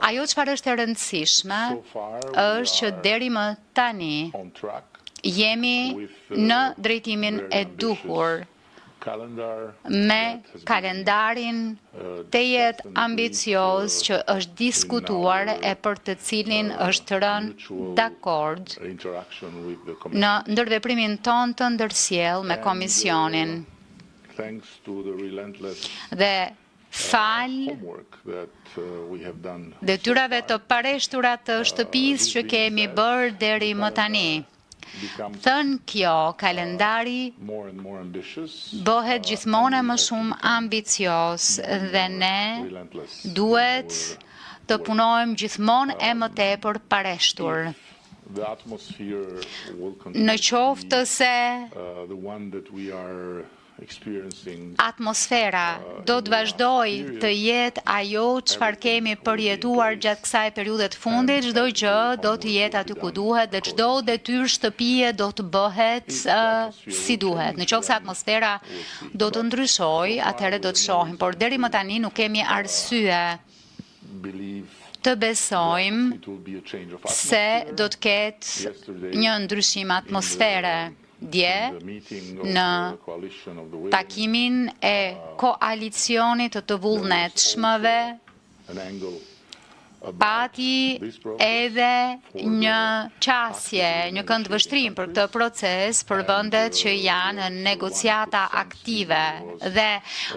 Ajo çfarë është e rëndësishme është që deri më tani jemi në drejtimin e duhur me kalendarin të jetë ambicioz që është diskutuar e për të cilin është rënë dakord në ndërveprimin ton të ndërsjell me Komisionin. Dhe fal detyrave të pareshtura të shtëpisë që kemi bërë deri më tani. Thënë kjo, kalendari bëhet gjithmonë më shumë ambicios dhe ne duhet të punojmë gjithmonë e më tepër pareshtur. Në qoftë se atmosfera do të vazhdoj të jetë ajo çfarë kemi përjetuar gjatë kësaj periudhe të fundit, çdo gjë do të jetë aty ku duhet dhe çdo detyrë shtëpie do të bëhet si duhet. Në qoftë se atmosfera do të ndryshojë, atëherë do të shohim, por deri më tani nuk kemi arsye të besojmë se do të ketë një ndryshim atmosfere. Dje, në takimin e koalicionit të vullnetshmëve, pati edhe një qasje, një këndvështrim për këtë proces për vendet që janë në negociata aktive dhe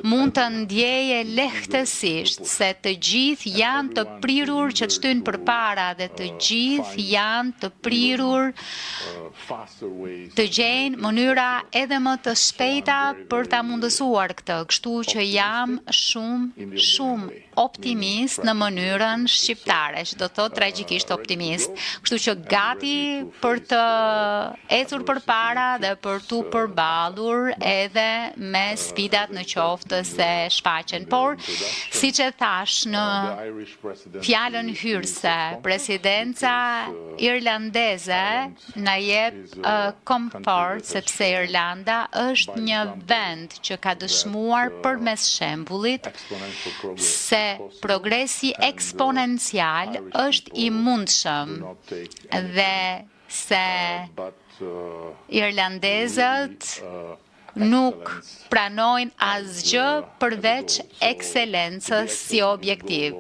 mund të ndjeje lehtësisht se të gjithë janë të prirur që të shtyjnë përpara dhe të gjithë janë të prirur të gjejnë mënyra edhe më të shpejta për ta mundësuar këtë, kështu që jam shumë optimist në mënyrën shqiptare, që do të thotë tragjikisht optimist. Kështu që gati për të ecur përpara dhe për tu përballur edhe me sfidat në qoftë se shfaqen. Por, siç e thash në fjalën hyrëse, presidenca irlandeze na jep komfort sepse Irlanda është një vend që ka dëshmuar përmes shembullit se progresi eksponencial është i mundshëm dhe se irlandezët nuk pranojnë asgjë përveç ekselencës si objektiv.